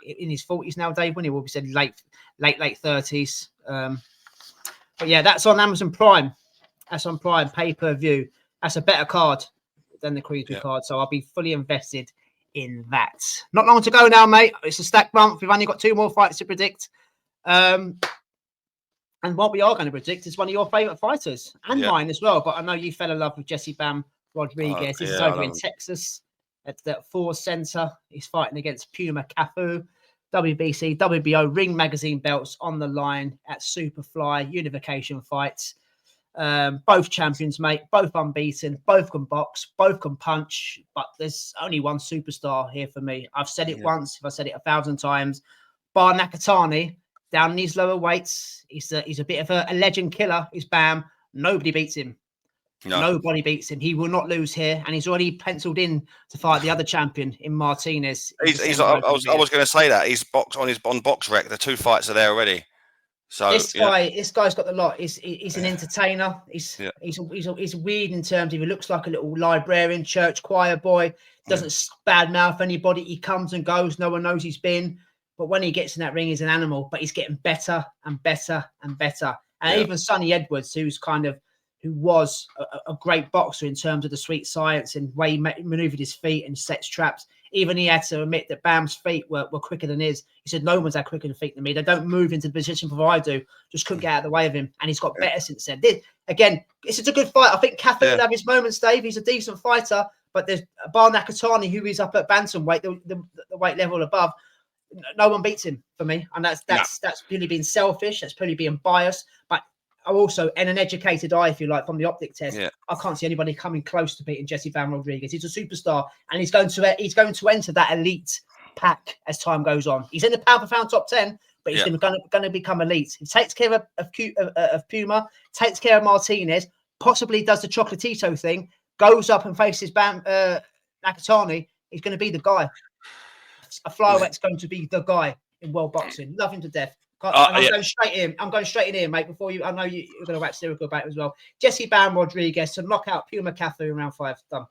Speaker 1: In his 40s now, Dave, when he will be said late 30s. But yeah, that's on Amazon Prime. That's on Prime, pay-per-view. That's a better card than the Creedry card. So I'll be fully invested in that. Not long to go now, mate. It's a stacked month. We've only got 2 more fights to predict. And what we are going to predict is one of your favourite fighters and mine as well. But I know you fell in love with Jesse Bam Rodriguez. This is over in Texas at the Ford Center. He's fighting against Puma Cafu. WBC, WBO, Ring Magazine belts on the line at Superfly, unification fights. Both champions, mate, both unbeaten, both can box, both can punch, but there's only one superstar here for me. I've said it once, I've said it 1,000 times. Bar Nakatani, down in these lower weights, he's a bit of a legend killer. He's Bam. Nobody beats him. No. Nobody beats him. He will not lose here, and he's already penciled in to fight the other champion in Martinez.
Speaker 2: I was going to say that he's on box rec. The 2 fights are there already. So
Speaker 1: this guy's got the lot. He's an entertainer. He's weird in terms of he looks like a little librarian, church choir boy. Doesn't badmouth anybody. He comes and goes. No one knows he's been. But when he gets in that ring, he's an animal. But he's getting better and better and better. And even Sonny Edwards, who was a great boxer in terms of the sweet science and way he maneuvered his feet and sets traps. Even he had to admit that Bam's feet were quicker than his. He said, no one's had quicker feet than me. They don't move into the position before I do. Just couldn't get out of the way of him. And he's got better since then. Again, it's a good fight. I think Cafu will have his moments, Dave. He's a decent fighter. But there's Bar Nakatani, who is up at bantamweight, the weight level above. No one beats him for me. And that's purely being selfish. That's purely being biased. But also, in an educated eye, if you like, from the optic test, I can't see anybody coming close to beating Jesse Bam Rodriguez. He's a superstar, and he's going to enter that elite pack as time goes on. He's in the pound for pound top 10, but he's going to become elite. He takes care of Puma, takes care of Martinez, possibly does the Chocolatito thing, goes up and faces Bam Nakatani. He's going to be the guy. A flyweigh's going to be the guy in world boxing. Love him to death. I'm going straight in. I'm going straight in here, mate. Before you, I know you're going to wax lyrical about it as well. Jesse Bam Rodriguez to knock out Puma Cafu in round 5. Done.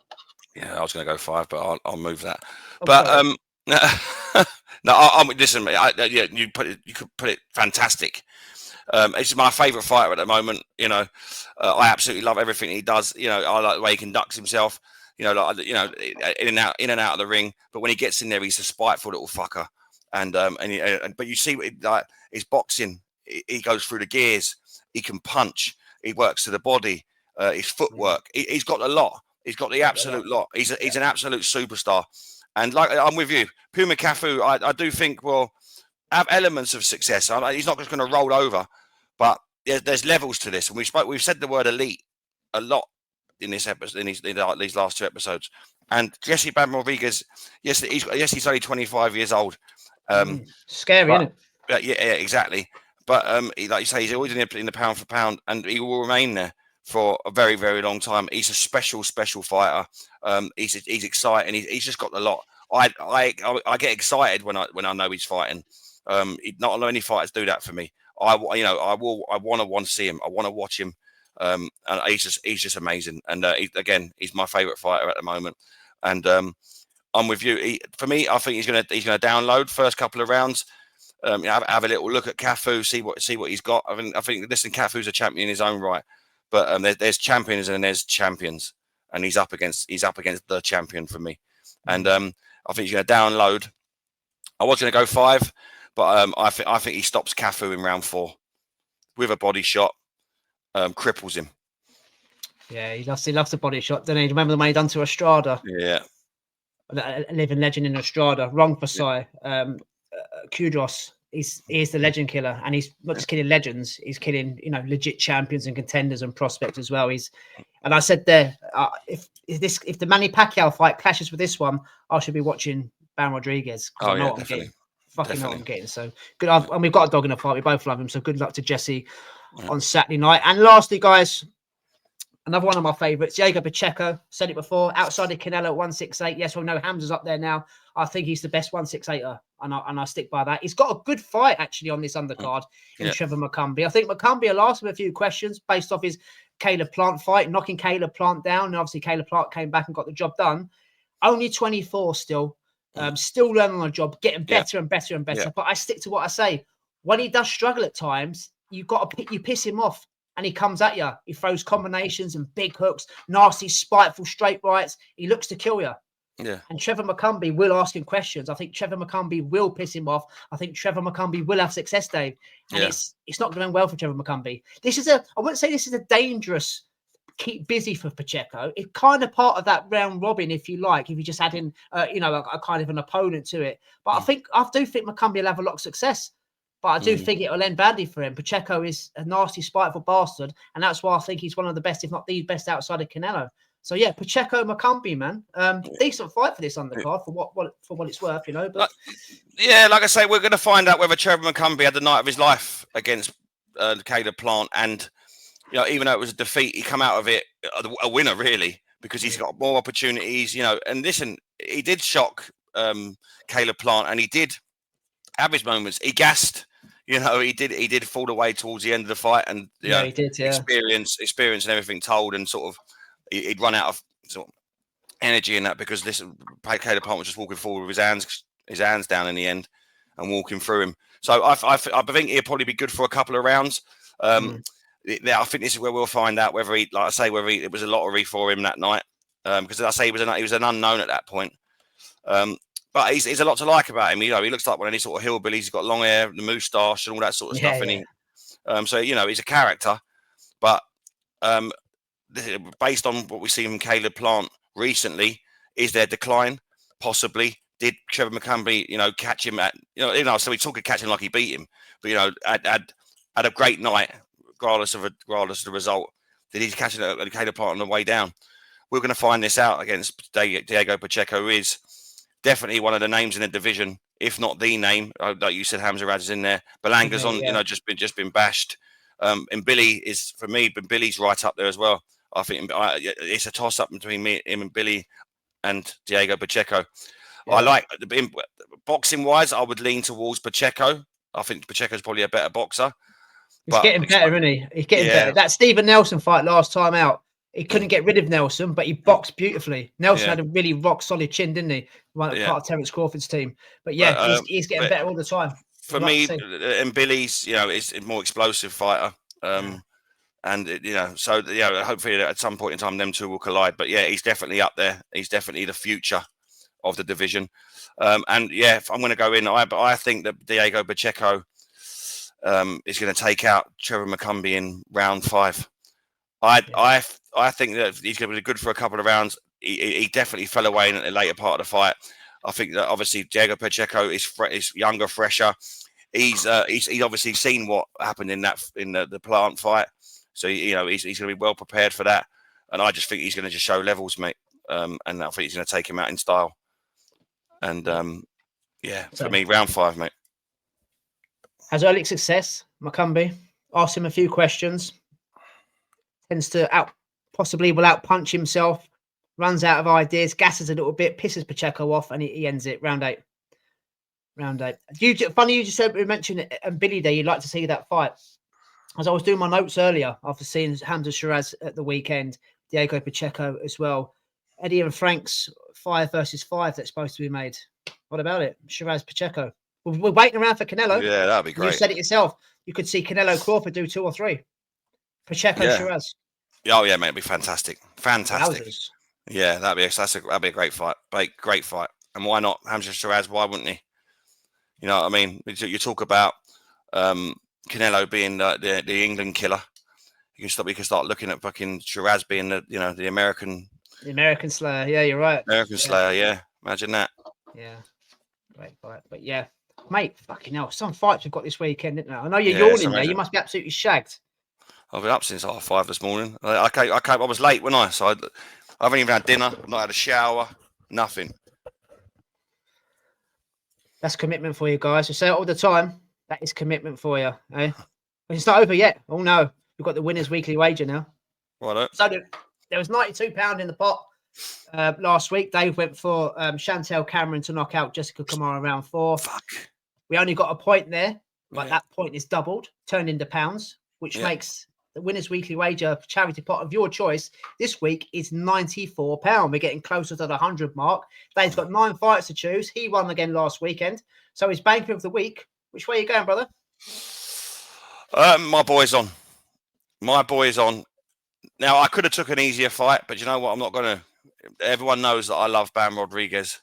Speaker 2: Yeah, I was going to go 5, but I'll move that. But listen, mate. You could put it fantastic. It's my favourite fighter at the moment. You know, I absolutely love everything he does. You know, I like the way he conducts himself. You know, in and out of the ring. But when he gets in there, he's a spiteful little fucker. But you see, like his boxing, he goes through the gears. He can punch. He works to the body. His footwork. He's got a lot. He's got the absolute lot. He's an absolute superstar. And like I'm with you, Puma Cafu, I do think will have elements of success. He's not just going to roll over, but there's levels to this. And we've said the word elite a lot in this episode, in these last 2 episodes. And Jesse Bam Rodriguez, yes, he's only 25 years old.
Speaker 1: Scary, isn't it?
Speaker 2: Yeah, exactly. But like you say, he's always in the pound for pound, and he will remain there for a very, very long time. He's a special fighter. He's exciting. He's just got a lot. I get excited when I know he's fighting. Not many fighters do that for me. I want to see him. I want to watch him. And he's just amazing. And he's my favourite fighter at the moment. And I'm with you. For me, I think he's gonna download first couple of rounds. Have a little look at Cafu, see what he's got. I think listen, Cafu's a champion in his own right, but there's champions and there's champions, and he's up against the champion for me. And I think he's gonna download. I was gonna go 5, but I think he stops Cafu in round 4 with a body shot, cripples him.
Speaker 1: Yeah, he loves the body shot, doesn't he? Remember the one he done to Estrada?
Speaker 2: Yeah.
Speaker 1: A living legend in Estrada, wrong for Sai. Kudros, he's the legend killer, and he's not just killing legends, he's killing legit champions and contenders and prospects as well. And I said there, if the Manny Pacquiao fight clashes with this one, I should be watching Bam Rodriguez, because I know what I'm getting. Fucking know what I'm getting. So good. And we've got a dog in the fight. We both love him. So good luck to Jesse on Saturday night. And lastly, guys, another one of my favourites, Diego Pacheco. Said it before, outside of Canelo at 168. Yes, we know Hamza's up there now. I think he's the best 168er, and I stick by that. He's got a good fight, actually, on this undercard in Trevor McCumbee. I think McCumbee will ask him a few questions based off his Caleb Plant fight, knocking Caleb Plant down. And obviously, Caleb Plant came back and got the job done. Only 24 still. Still learning on the job, getting better and better and better. Yeah. But I stick to what I say. When he does struggle at times, you piss him off. And he comes at you. He throws combinations and big hooks, nasty, spiteful straight rights. He looks to kill you.
Speaker 2: Yeah.
Speaker 1: And Trevor McCumbee will ask him questions. I think Trevor McCumbee will piss him off. I think Trevor McCumbee will have success, Dave. And it's not going well for Trevor McCumbee. I wouldn't say this is a dangerous keep busy for Pacheco. It's kind of part of that round robin, if you like, if you just add in, a kind of an opponent to it. But I do think McCumbee will have a lot of success. But I do think it will end badly for him. Pacheco is a nasty, spiteful bastard, and that's why I think he's one of the best, if not the best, outside of Canelo. So yeah, Pacheco McCumbee, man, decent fight for this undercard for what it's worth, But
Speaker 2: like I say, we're going to find out whether Trevor McCumbee had the night of his life against Caleb Plant, and even though it was a defeat, he come out of it a winner, really, because he's got more opportunities. And listen, he did shock Caleb Plant, and he did have his moments. He gassed. He did fall away towards the end of the fight, and
Speaker 1: he did,
Speaker 2: experience and everything told, and sort of he'd run out of sort of energy in that, because this Caleb Plant was just walking forward with his hands down in the end and walking through him. So I think he'll probably be good for a couple of rounds. I think this is where we'll find out whether it was a lottery for him that night, because as I say, he was an unknown at that point. But he's a lot to like about him. He looks like one of these sort of hillbillies. He's got long hair, the moustache, and all that sort of stuff.
Speaker 1: Yeah.
Speaker 2: And so he's a character. But based on what we see from Caleb Plant recently, is there decline? Possibly. Did Trevor McCumbee, catch him at, so we talk of catching like he beat him, but had a great night, regardless of the result. Did he catch Caleb Plant on the way down? We're going to find this out against Diego Pacheco, who is definitely one of the names in the division, if not the name. Like you said, Hamza Rad's in there. Belanga's just been bashed. And Billy is, for me, but Billy's right up there as well. I think it's a toss up between him and Billy and Diego Pacheco. Yeah. I like boxing wise, I would lean towards Pacheco. I think Pacheco's probably a better boxer.
Speaker 1: He's getting better, isn't he? He's getting better. That Stephen Nelson fight last time out, he couldn't get rid of Nelson, but he boxed beautifully. Nelson had a really rock solid chin, didn't he? Part of Terence Crawford's team. But he's getting better all the time.
Speaker 2: For me, and Billy's, is a more explosive fighter. And hopefully at some point in time, them two will collide. But he's definitely up there. He's definitely the future of the division. If I'm going to go in, I think that Diego Pacheco is going to take out Trevor McCumbee in round 5. I think that he's going to be good for a couple of rounds. He definitely fell away in the later part of the fight. I think that obviously Diego Pacheco is younger, fresher. He's obviously seen what happened in the Plant fight, so he's going to be well prepared for that. And I just think he's going to just show levels, mate. And I think he's going to take him out in style. And for me, round 5, mate.
Speaker 1: Has early success, McCumbee. Ask him a few questions. Tends to will out-punch himself. Runs out of ideas, gasses a little bit, pisses Pacheco off, and he ends it. Round 8. Funny you just mentioned it, and Billy there. You'd like to see that fight. As I was doing my notes earlier, after seeing Hamza Shiraz at the weekend, Diego Pacheco as well. Eddie and Frank's 5 versus 5 that's supposed to be made. What about it? Shiraz Pacheco. We're waiting around for Canelo.
Speaker 2: Yeah, that'd be great.
Speaker 1: You said it yourself. You could see Canelo Crawford do 2 or 3. Pacheco Shiraz.
Speaker 2: Oh yeah, mate, it'd be fantastic. Fantastic.
Speaker 1: Wowzers.
Speaker 2: Yeah, that'd be a great fight. Great fight. And why not Hamza Shiraz? Why wouldn't he? You know what I mean? You talk about Canelo being the England killer. You can start looking at fucking Shiraz being the American.
Speaker 1: The American Slayer. Yeah, you're right.
Speaker 2: American Slayer. Yeah, imagine that.
Speaker 1: Yeah, great fight. But yeah, mate, fucking hell, some fights we've got this weekend, didn't I? I know you're yawning there. You must be absolutely shagged.
Speaker 2: I've been up since 5:30 this morning. I was late, wasn't I? So I haven't even had dinner. I've not had a shower. Nothing.
Speaker 1: That's commitment for you guys. We say it all the time. That is commitment for you. Eh? It's not over yet. Oh no, we've got the winners' weekly wager now.
Speaker 2: Right.
Speaker 1: So there was £92 in the pot last week. Dave went for Chantel Cameron to knock out Jessica Kamara round 4.
Speaker 2: Fuck.
Speaker 1: We only got a point there, but that point is doubled, turned into pounds, which makes the winners' weekly wager charity pot of your choice this week is £94. We're getting closer to the 100 mark. Dave's got 9 fights to choose. He won again last weekend. So his banker of the week. Which way are you going, brother?
Speaker 2: My boy's on. My boy's on. Now, I could have took an easier fight, but you know what? I'm not going to. Everyone knows that I love Bam Rodriguez.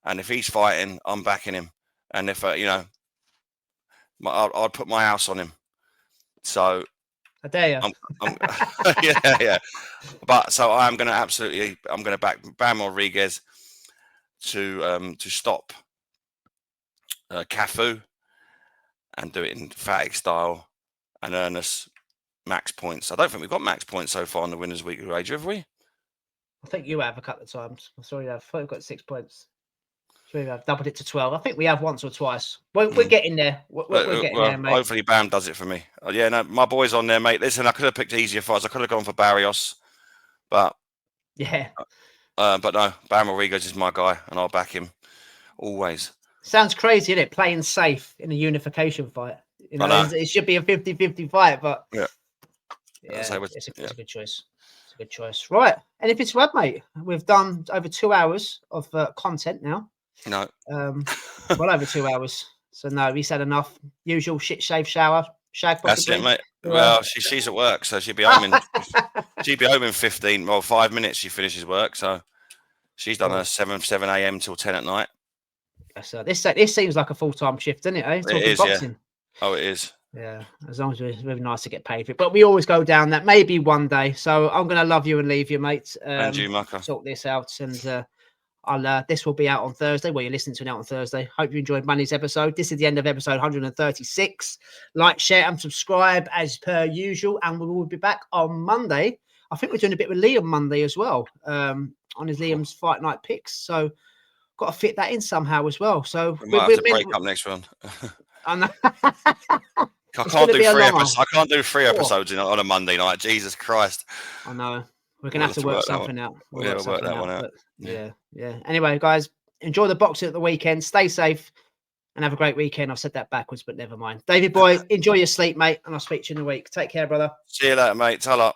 Speaker 2: And if he's fighting, I'm backing him. And if, I'd put my house on him. So.
Speaker 1: I dare you.
Speaker 2: Yeah. But so I'm going to back Bam Rodriguez to stop Cafu and do it in emphatic style and earn us max points. I don't think we've got max points so far in the winners' weekly wager, have we?
Speaker 1: I think you have a couple of times. I'm sorry, I thought we've got 6 points. Sure, I've doubled it to 12. I think we have once or twice. We're getting there. We're getting there, mate.
Speaker 2: Hopefully, Bam does it for me. No, my boy's on there, mate. Listen, I could have picked easier fights. I could have gone for Barrios, but
Speaker 1: but
Speaker 2: no, Bam Rodriguez is my guy, and I'll back him always.
Speaker 1: Sounds crazy, isn't it? Playing safe in a unification fight. You know, it should be a 50-50 fight, but it's a good choice. It's a good choice. Right. Anything to add, mate? We've done over 2 hours of content now.
Speaker 2: No.
Speaker 1: Well over 2 hours. So no, we said enough. Usual shit, shave, shower, shag. Possibly.
Speaker 2: That's it, mate. Well, she's at work, so she'll be home in 15. Well, 5 minutes. She finishes work, so she's done her 7 a.m. till 10 at night.
Speaker 1: So this seems like a full-time shift, doesn't it? Eh?
Speaker 2: It is, boxing. Yeah. Oh, it is.
Speaker 1: Yeah, as long as it's really nice to get paid for it. But we always go down that, maybe one day. So I'm going to love you and leave you, mate.
Speaker 2: And you, Mucker.
Speaker 1: Sort this out. And this will be out on Thursday. Well, you're listening to it out on Thursday. Hope you enjoyed Manny's episode. This is the end of episode 136. Like, share, and subscribe as per usual. And we will be back on Monday. I think we're doing a bit with Liam Monday as well, on his Liam's Fight Night picks. So got to fit that in somehow as well. So
Speaker 2: we might have to break up next one. I can't do 3 episodes on a Monday night. Jesus Christ.
Speaker 1: I know. We're going to have to work something out.
Speaker 2: We'll work that one out.
Speaker 1: Yeah. Anyway, guys, enjoy the boxing at the weekend. Stay safe and have a great weekend. I've said that backwards, but never mind. David Boy, enjoy your sleep, mate. And I'll speak to you in a week. Take care, brother.
Speaker 2: See you later, mate. Ta-ra.